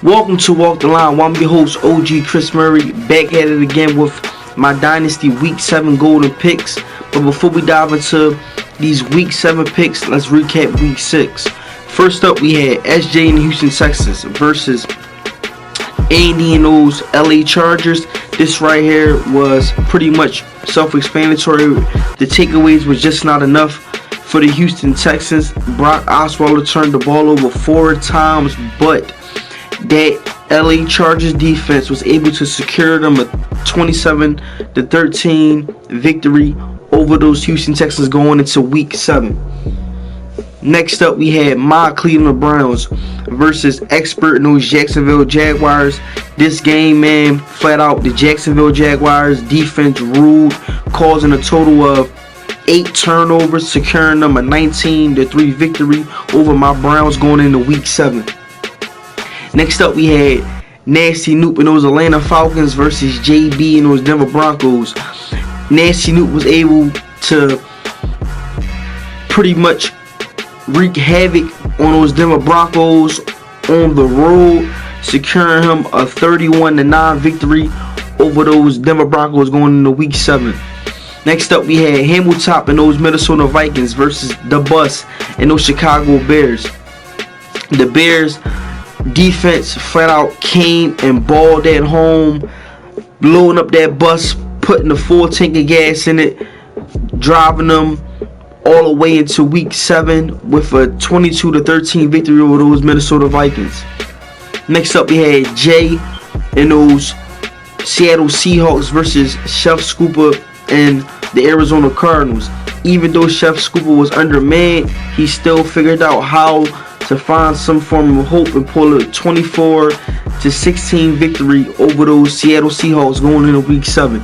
Welcome to Walk the Line. I'm your host, OG Chris Murray, back at it again with my Dynasty Week 7 golden picks. But before we dive into these Week 7 picks, let's recap Week 6. First up, we had SJ and the Houston Texans versus Andy and those LA Chargers. This right here was pretty much self-explanatory. The takeaways was just not enough for the Houston Texans. Brock Osweiler turned the ball over 4 times, but that LA Chargers defense was able to secure them a 27-13 victory over those Houston Texans going into Week 7. Next up, we had my Cleveland Browns versus expert in those Jacksonville Jaguars. This game, man, flat out, the Jacksonville Jaguars defense ruled, causing a total of 8 turnovers, securing them a 19-3 victory over my Browns going into Week 7. Next up, we had Nasty Noop and those Atlanta Falcons versus JB and those Denver Broncos. Nasty Noop was able to pretty much wreak havoc on those Denver Broncos on the road, securing him a 31-9 victory over those Denver Broncos going into Week 7. Next up, we had Hamilton and those Minnesota Vikings versus the Bus and those Chicago Bears. The Bears defense flat out came and balled at home, blowing up that bus, putting a full tank of gas in it, driving them all the way into Week 7 with a 22-13 victory over those Minnesota Vikings. Next up, we had Jay and those Seattle Seahawks versus Chef Scooper and the Arizona Cardinals. Even though Chef Scooper was undermanned, he still figured out how to find some form of hope and pull a 24-16 victory over those Seattle Seahawks going into Week 7.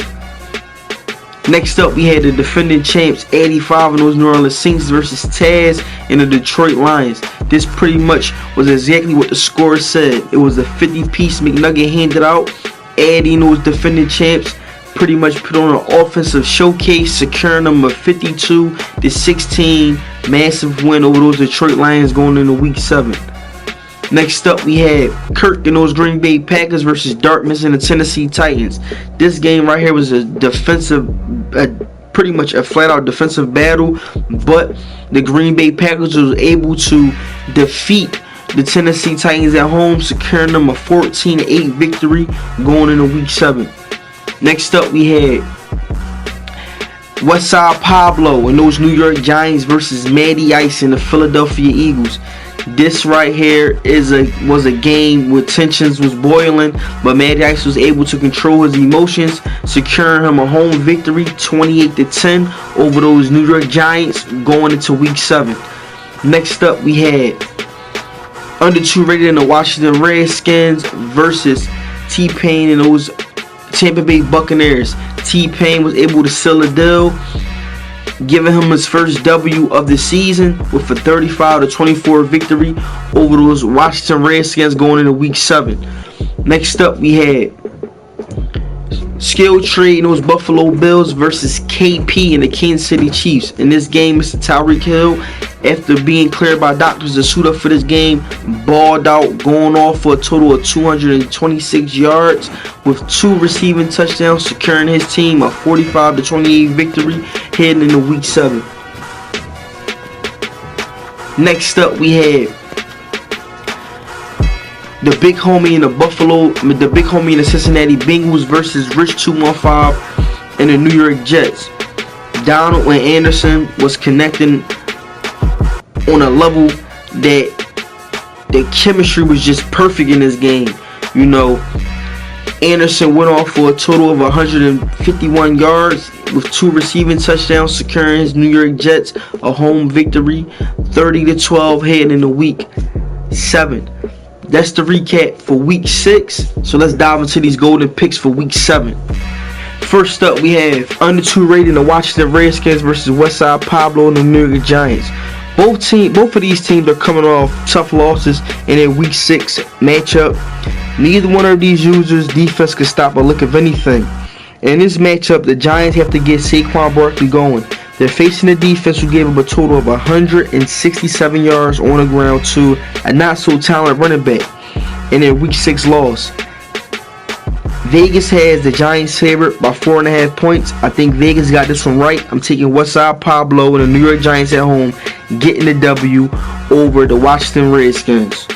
Next up, we had the defending champs 85 and those New Orleans Saints versus Taz and the Detroit Lions. This pretty much was exactly what the score said. It was a 50-piece McNugget handed out. Adding those defending champs pretty much put on an offensive showcase, securing them a 52-16 massive win over those Detroit Lions going into Week 7. Next up, we had Kirk and those Green Bay Packers versus Dartmouth and the Tennessee Titans. This game right here was pretty much a flat-out defensive battle, but the Green Bay Packers was able to defeat the Tennessee Titans at home, securing them a 14-8 victory going into Week 7. Next up, we had Westside Pablo and those New York Giants versus Matty Ice and the Philadelphia Eagles. This right here was a game where tensions was boiling, but Matty Ice was able to control his emotions, securing him a home victory 28-10 over those New York Giants going into Week 7. Next up, we had under 2 rated in the Washington Redskins versus T-Pain and those Tampa Bay Buccaneers. T-Pain was able to seal a deal, giving him his first W of the season with a 35-24 victory over those Washington Redskins going into Week 7. Next up, we had Skill Trade and those Buffalo Bills versus KP and the Kansas City Chiefs. In this game, Mr. Tyreek Hill, after being cleared by doctors to suit up for this game, balled out, going off for a total of 226 yards with 2 receiving touchdowns, securing his team a 45-28 victory heading into Week 7. Next up, we had the big homie in the Cincinnati Bengals versus Rich 215 and the New York Jets. Donald and Anderson was connecting on a level that the chemistry was just perfect in this game. You know, Anderson went off for a total of 151 yards with 2 receiving touchdowns, securing his New York Jets a home victory 30-12 heading into Week 7. That's the recap for Week 6. So let's dive into these golden picks for Week 7. First up, we have under 2 rated the Washington Redskins versus Westside Pablo and the New York Giants. Both of these teams are coming off tough losses in their Week 6 matchup. Neither one of these users' defense could stop a lick of anything. In this matchup, the Giants have to get Saquon Barkley going. They're facing a defense who gave up a total of 167 yards on the ground to a not-so-talented running back. in their Week 6 loss. Vegas has the Giants favorite by 4.5 points. I think Vegas got this one right. I'm taking Westside Pablo and the New York Giants at home, getting the W over the Washington Redskins.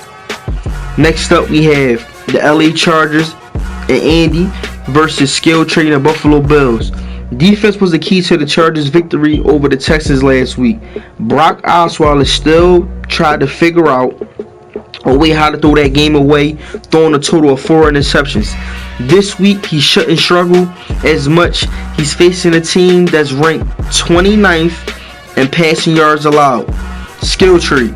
Next up, we have the LA Chargers and Andy versus skill trading the Buffalo Bills. Defense was the key to the Chargers' victory over the Texans last week. Brock Osweiler still tried to figure out a way how to throw that game away, throwing a total of 4 interceptions. This week, he shouldn't struggle as much. He's facing a team that's ranked 29th in passing yards allowed. Skill tree.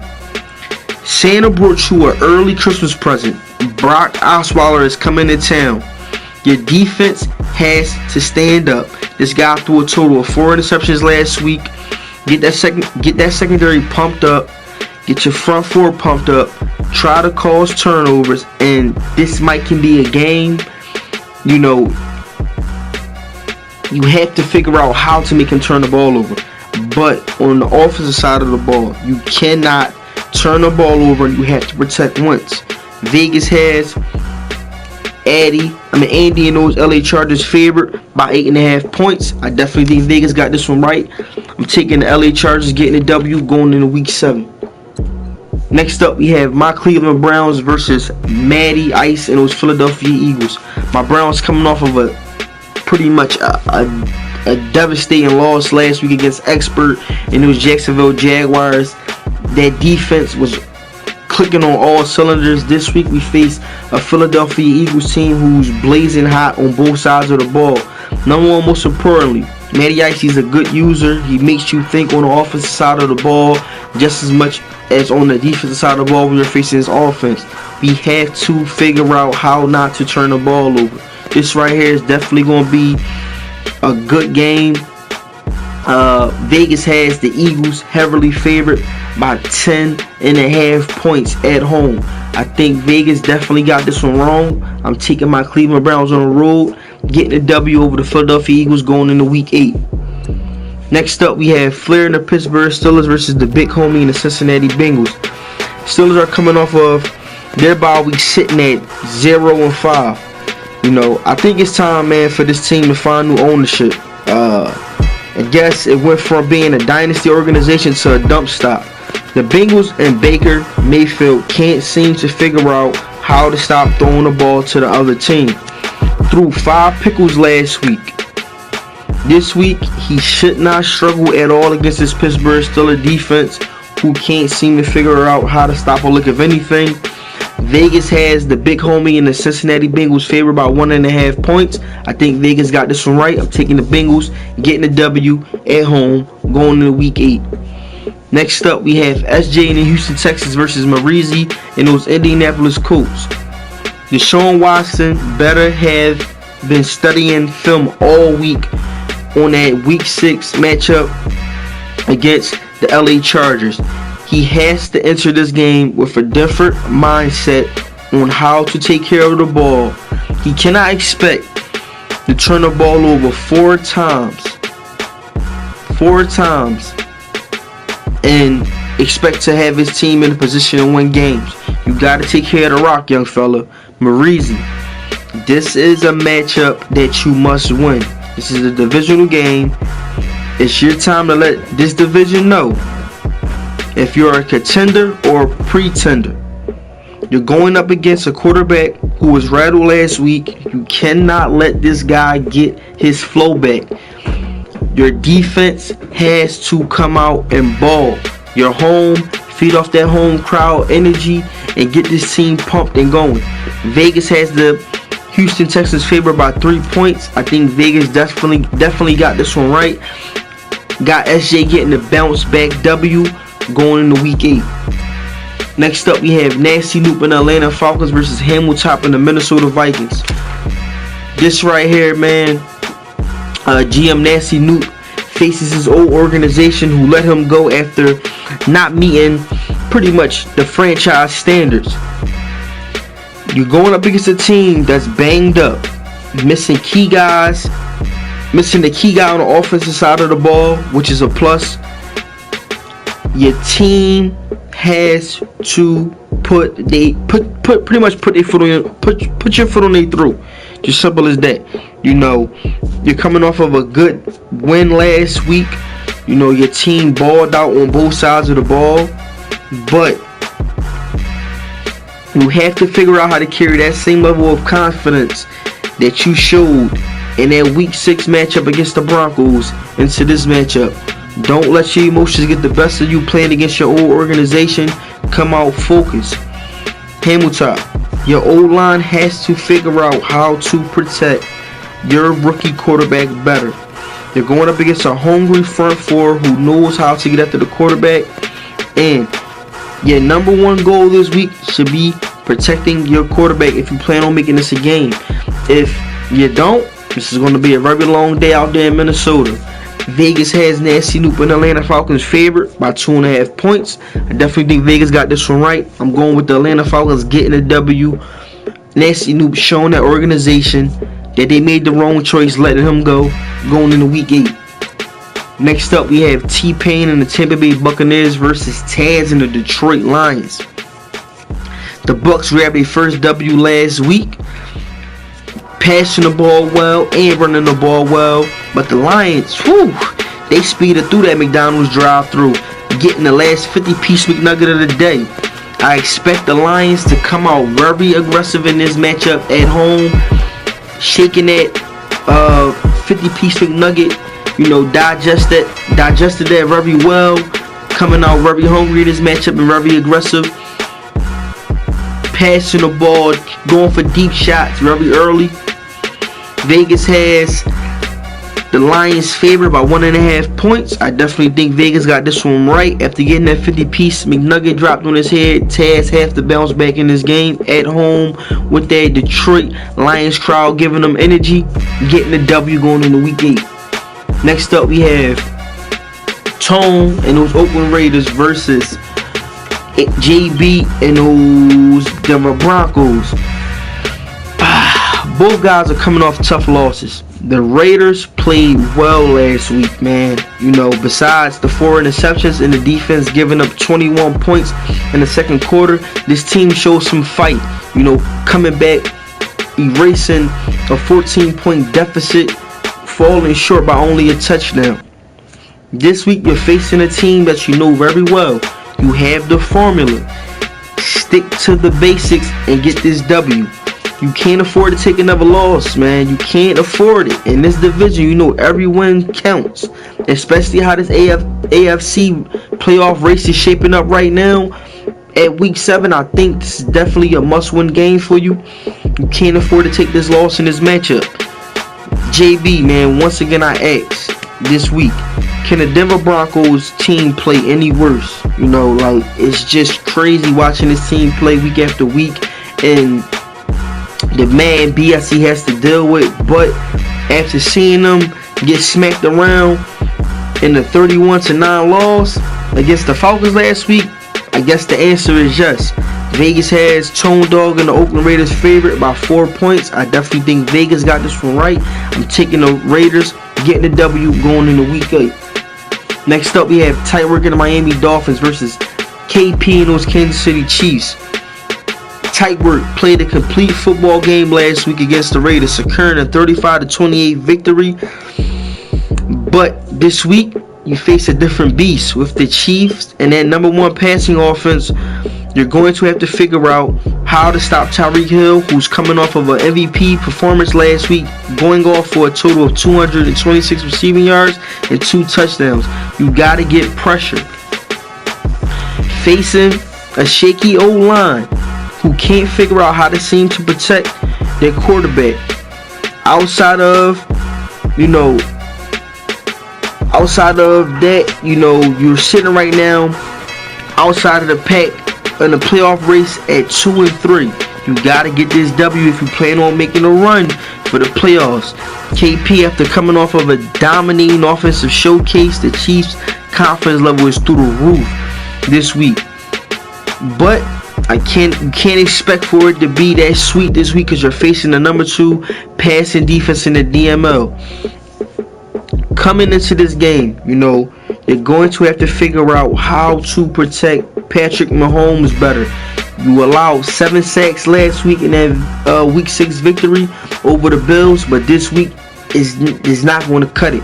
Santa brought you an early Christmas present. Brock Osweiler is coming to town. Your defense has to stand up. This guy threw a total of 4 interceptions last week. Get that secondary pumped up. Get your front four pumped up. Try to cause turnovers, and this can be a game. You know, you have to figure out how to make him turn the ball over. But on the offensive side of the ball, you cannot turn the ball over, and you have to protect Wentz. Vegas has Andy and those LA Chargers favorite by 8.5 points. I definitely think Vegas got this one right. I'm taking the LA Chargers getting a W going into Week 7. Next up, we have my Cleveland Browns versus Matty Ice and those Philadelphia Eagles. My Browns coming off of a pretty much a devastating loss last week against Expert and those Jacksonville Jaguars. That defense was clicking on all cylinders. This week we face a Philadelphia Eagles team who's blazing hot on both sides of the ball. Number one, most importantly, Matty Ice, he's a good user. He makes you think on the offensive side of the ball just as much as on the defensive side of the ball when you're facing his offense. We have to figure out how not to turn the ball over. This right here is definitely going to be a good game. Vegas has the Eagles heavily favored by 10.5 points at home. I think Vegas definitely got this one wrong. I'm taking my Cleveland Browns on the road, getting a W over the Philadelphia Eagles going into Week 8. Next up, we have Flair and the Pittsburgh Steelers versus the Big Homie and the Cincinnati Bengals. Steelers are coming off of their bye week sitting at 0-5. You know, I think it's time, man, for this team to find new ownership. I guess it went from being a dynasty organization to a dump stock. The Bengals and Baker Mayfield can't seem to figure out how to stop throwing the ball to the other team. Threw 5 pickles last week. This week, he should not struggle at all against this Pittsburgh Steelers defense, who can't seem to figure out how to stop a lick of anything. Vegas has the Big Homie and the Cincinnati Bengals favored by 1.5 points. I think Vegas got this one right. I'm taking the Bengals, getting the W at home, going into Week 8. Next up, we have SJ and the Houston Texans versus Marizi and those Indianapolis Colts. Deshaun Watson better have been studying film all week on that Week 6 matchup against the LA Chargers. He has to enter this game with a different mindset on how to take care of the ball. He cannot expect to turn the ball over 4 times and expect to have his team in a position to win games. You got to take care of the rock, young fella. Marizi, this is a matchup that you must win. This is a divisional game. It's your time to let this division know if you're a contender or a pretender. You're going up against a quarterback who was rattled last week. You cannot let this guy get his flow back. Your defense has to come out and ball. You're home, feed off that home crowd energy, and get this team pumped and going. Vegas has the Houston Texans favored by 3 points. I think Vegas definitely got this one right. Got SJ getting the bounce back W going into Week 8. Next up, we have Nasty Noop and the Atlanta Falcons versus Hamiltop and the Minnesota Vikings. This right here, man, GM Nasty Noop faces his old organization who let him go after not meeting pretty much the franchise standards. You're going up against a team that's banged up, missing the key guy on the offensive side of the ball, which is a plus. Your team has to pretty much put your foot on their throat. Just simple as that. You know, you're coming off of a good win last week. You know, your team balled out on both sides of the ball, but you have to figure out how to carry that same level of confidence that you showed in that week 6 matchup against the Broncos into this matchup. Don't let your emotions get the best of you playing against your old organization. Come out focused. Hamilton, your O-line has to figure out how to protect your rookie quarterback better. You're going up against a hungry front four who knows how to get after the quarterback. And your number one goal this week should be protecting your quarterback if you plan on making this a game. If you don't, this is going to be a very long day out there in Minnesota. Vegas has Nasty Noop and Atlanta Falcons favored by 2.5 points. I definitely think Vegas got this one right. I'm going with the Atlanta Falcons getting a W. Nasty Noop showing that organization that they made the wrong choice letting him go going into week 8. Next up, we have T-Pain and the Tampa Bay Buccaneers versus Taz and the Detroit Lions. The Bucs grabbed their first W last week, passing the ball well and running the ball well. But the Lions, they speeded through that McDonald's drive-thru, getting the last 50-piece McNugget of the day. I expect the Lions to come out very aggressive in this matchup at home, shaking that 50-piece McNugget. You know, digested that very well, coming out very hungry in this matchup and very aggressive. Passing the ball, going for deep shots very early. Vegas has the Lions favored by 1.5 points. I definitely think Vegas got this one right. After getting that 50-piece McNugget dropped on his head, Taz have to bounce back in this game at home with that Detroit Lions crowd giving them energy, getting the W going into week 8. Next up, we have Tone and those Oakland Raiders versus JB and those Denver Broncos. Both guys are coming off tough losses. The Raiders played well last week, man. You know, besides the 4 interceptions and the defense giving up 21 points in the second quarter, this team showed some fight. You know, coming back, erasing a 14-point deficit, falling short by only a touchdown. This week, you're facing a team that you know very well. You have the formula. Stick to the basics and get this W. You can't afford to take another loss, man. You can't afford it. In this division, you know every win counts. Especially how this AFC playoff race is shaping up right now. At week 7, I think this is definitely a must-win game for you. You can't afford to take this loss in this matchup. JB, man, once again I ask this week, can the Denver Broncos team play any worse? You know, like, it's just crazy watching this team play week after week. And the man BS he has to deal with, but after seeing them get smacked around in the 31-9 loss against the Falcons last week, I guess the answer is yes. Vegas has Tone Dog and the Oakland Raiders favorite by 4 points. I definitely think Vegas got this one right. I'm taking the Raiders, getting the W going into week 8. Next up, we have Tyreek and the Miami Dolphins versus KP and those Kansas City Chiefs. Tyreek played a complete football game last week against the Raiders, securing a 35-28 victory. But this week, you face a different beast with the Chiefs and that number one passing offense. You're going to have to figure out how to stop Tyreek Hill, who's coming off of an MVP performance last week, going off for a total of 226 receiving yards and 2 touchdowns. You got to get pressure. Facing a shaky O-line who can't figure out how to seem to protect their quarterback. Outside of that, you're sitting right now outside of the pack in the playoff race at 2-3. You gotta get this W if you plan on making a run for the playoffs. KP, after coming off of a dominating offensive showcase, the Chiefs' confidence level is through the roof this week. But you can't expect for it to be that sweet this week because you're facing the number 2 passing defense in the DML. Coming into this game, you're going to have to figure out how to protect Patrick Mahomes better. You allowed 7 sacks last week in that week 6 victory over the Bills, but this week is not going to cut it.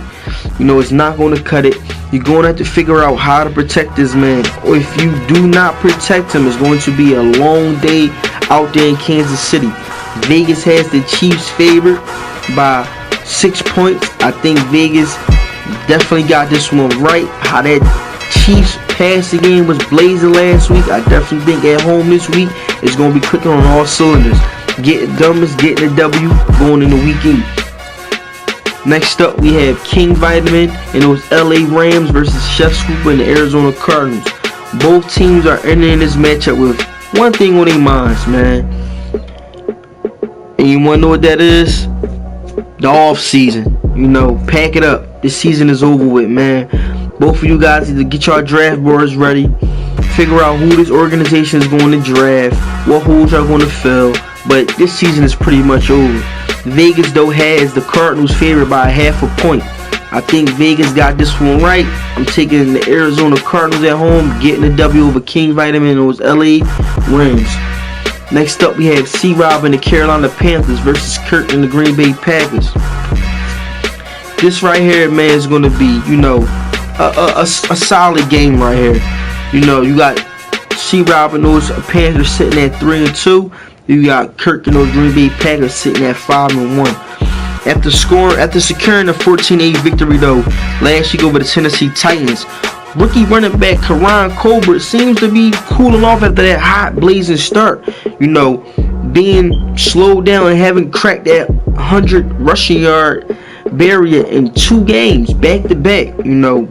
It's not going to cut it. You're going to have to figure out how to protect this man. Or if you do not protect him, it's going to be a long day out there in Kansas City. Vegas has the Chiefs favored by 6 points. I think Vegas definitely got this one right. How that Chiefs passing game was blazing last week, I definitely think at home this week it's going to be clicking on all cylinders. Getting the W going into week 8. Next up, we have King Vitamin and those LA Rams versus Chef Scoop and the Arizona Cardinals. Both teams are entering this matchup with one thing on their minds, man. And you want to know what that is? The off season. Pack it up. This season is over with, man. Both of you guys need to get your draft boards ready. Figure out who this organization is going to draft, what holes y'all going to fill. But this season is pretty much over. Vegas, though, has the Cardinals favored by 0.5 point. I think Vegas got this one right. I'm taking the Arizona Cardinals at home, getting the W over King Vitamin and those LA Rams. Next up, we have C-Rob and the Carolina Panthers versus Kurt and the Green Bay Packers. This right here, man, is going to be, a solid game right here. You got C-Rob and those Panthers sitting at 3-2. You got Kirk and those Green Bay Packers sitting at 5-1. After securing a 14-8 victory though last week over the Tennessee Titans, rookie running back Karan Colbert seems to be cooling off after that hot blazing start. Being slowed down and having cracked that 100 rushing yard barrier in 2 games back to back.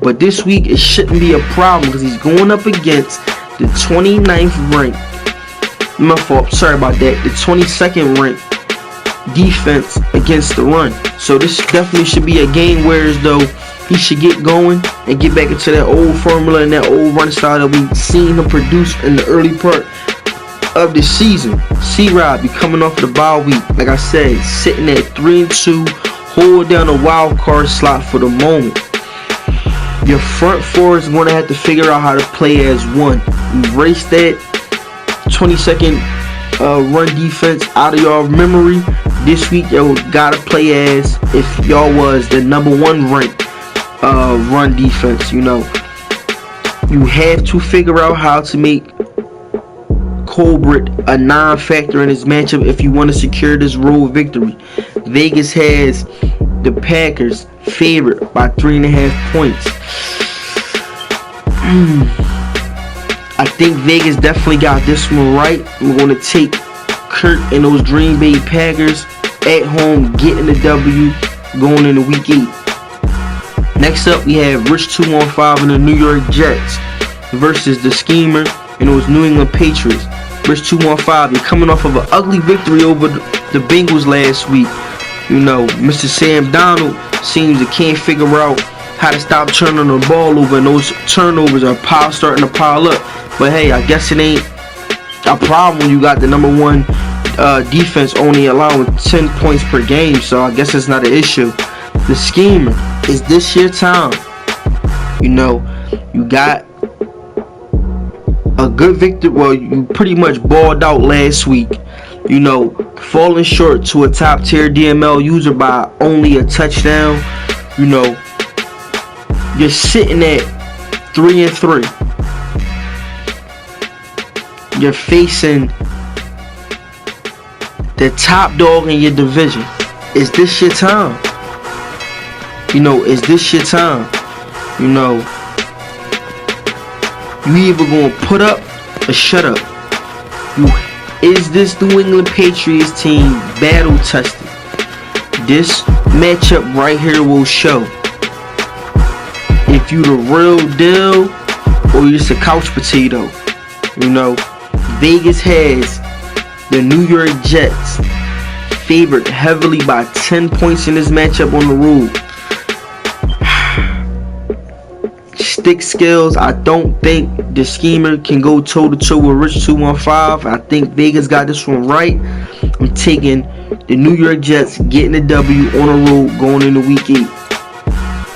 But this week it shouldn't be a problem because he's going up against the 29th ranked. My fault, sorry about that. The 22nd ranked defense against the run. So this definitely should be a game where as though he should get going and get back into that old formula and that old run style that we've seen him produce in the early part of the season. C-Rob be coming off the bye week, like I said, sitting at 3-2, hold down a wild card slot for the moment. Your front four is going to have to figure out how to play as one. Erase that 22nd run defense out of your memory. This week y'all gotta play as if y'all was the #1 ranked run defense. You have to figure out how to make Colbert a non-factor in this matchup if you want to secure this road victory. Vegas has the Packers favored by 3.5 points. I think Vegas definitely got this one right. We're going to take Kurt and those Green Bay Packers at home, getting the W going into week 8. Next up, we have Rich 215 and the New York Jets versus the Schemer and those New England Patriots. Rich 215, you're coming off of an ugly victory over the Bengals last week. Mr. Sam Donald seems to can't figure out how to stop turning the ball over, and those turnovers are starting to pile up. But hey, I guess it ain't a problem when you got the #1 defense only allowing 10 points per game, so I guess it's not an issue. The Schemer, is this your time? You got a good victory. Well, you pretty much balled out last week. Falling short to a top tier DML user by only a touchdown. You're sitting at 3-3. You're facing the top dog in your division. Is this your time? Is this your time? You either gonna put up or shut up. Is this New England Patriots team battle tested? This matchup right here will show if you the real deal or you just a couch potato. Vegas has the New York Jets favored heavily by 10 points in this matchup on the road. Stick skills, I don't think the Schemer can go toe-to-toe with Rich 215. I think Vegas got this one right. I'm taking the New York Jets getting the W on the road going into week 8.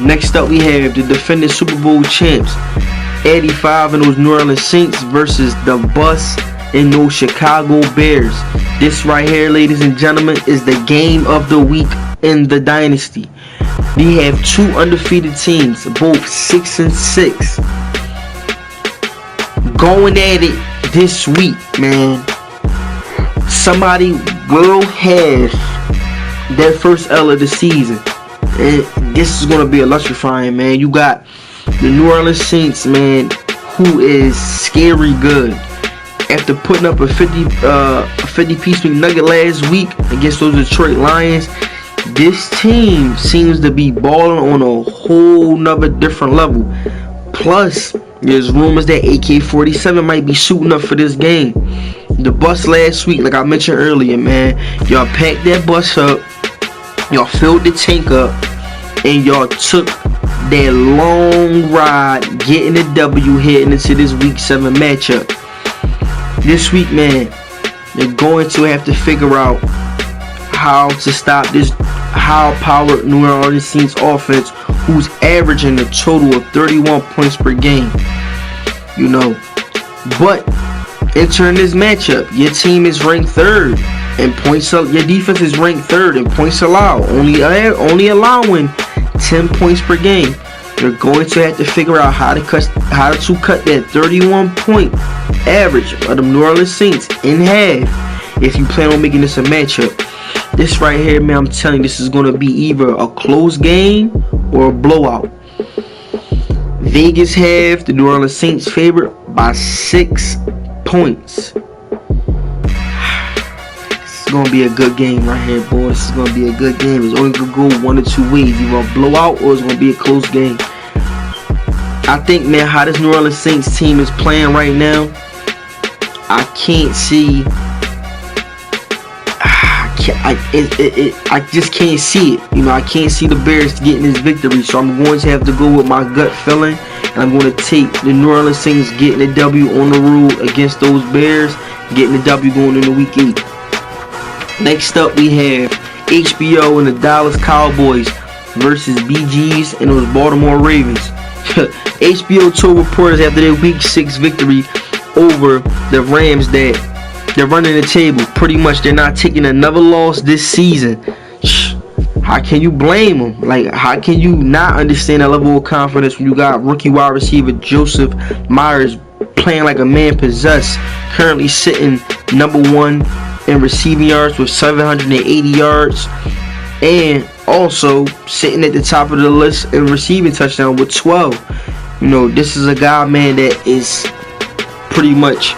Next up, we have the defending Super Bowl champs, 85 and those New Orleans Saints versus the Bus and those Chicago Bears. This right here, ladies and gentlemen, is the game of the week in the dynasty. We have two undefeated teams, both 6-6, going at it this week, man. Somebody will have their first L of the season, and this is gonna be electrifying, man. You got the New Orleans Saints, man, who is scary good. After putting up a 50-piece McNugget last week against those Detroit Lions, this team seems to be balling on a whole nother different level. Plus, there's rumors that AK-47 might be suiting up for this game. The bus last week, like I mentioned earlier, man, y'all packed that bus up, y'all filled the tank up, and y'all took that long ride getting the W heading into this week 7 matchup. This week, man, they're going to have to figure out how to stop this high-powered New Orleans Saints offense, who's averaging a total of 31 points per game. You know, but entering this matchup, your team is ranked 3rd in points. Your defense is ranked 3rd in points allowed, only allowing 10 points per game. You're going to have to figure out how to cut that 31-point average of the New Orleans Saints in half if you plan on making this a matchup. This right here, man, I'm telling you, this is going to be either a close game or a blowout. Vegas have the New Orleans Saints favored by 6 points. This is going to be a good game right here, boys. This is going to be a good game. It's only going to go one of two ways. Either a blowout or it's going to be a close game. I think, man, how this New Orleans Saints team is playing right now, I can't see. I just can't see it. You know, I can't see the Bears getting this victory. So I'm going to have to go with my gut feeling, and I'm going to take the New Orleans Saints getting the W on the road against those Bears, getting the W going into week 8. Next up, we have HBO and the Dallas Cowboys versus BGs and those Baltimore Ravens. HBO told reporters after their week 6 victory over the Rams that they're running the table. Pretty much, they're not taking another loss this season. How can you blame them? Like, how can you not understand that level of confidence when you got rookie wide receiver Joseph Myers playing like a man possessed, currently sitting number 1 in receiving yards with 780 yards, and also sitting at the top of the list in receiving touchdown with 12. You know, this is a guy, man, that is pretty much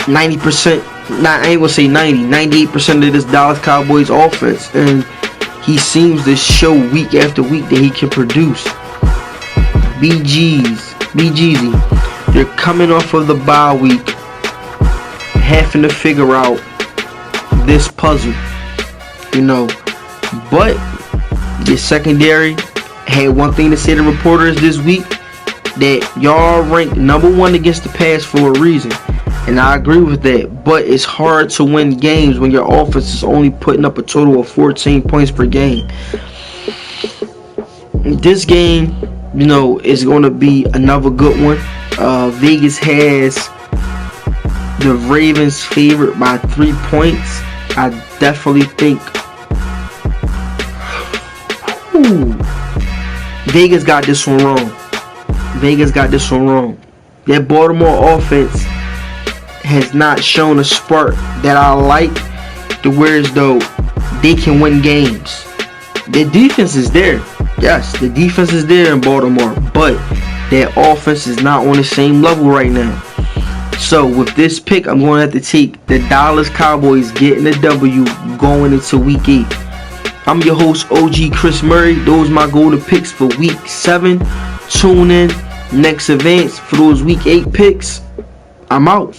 90%, I ain't gonna say 98% of this Dallas Cowboys offense, and he seems to show week after week that he can produce. BGs, they're coming off of the bye week, having to figure out this puzzle, you know, but the secondary had one thing to say to reporters this week, that y'all ranked number 1 against the pass for a reason. And I agree with that, but it's hard to win games when your offense is only putting up a total of 14 points per game. This game, you know, is going to be another good one. Vegas has the Ravens favored by 3 points. I definitely think Vegas got this one wrong. That Baltimore offense has not shown a spark that I like, to where as though they can win games. Their defense is there. Yes, the defense is there in Baltimore, but their offense is not on the same level right now. So with this pick, I'm going to have to take the Dallas Cowboys getting the W going into week 8. I'm your host, OG Chris Murray. Those are my golden picks for week 7. Tune in next events for those week 8 picks. I'm out.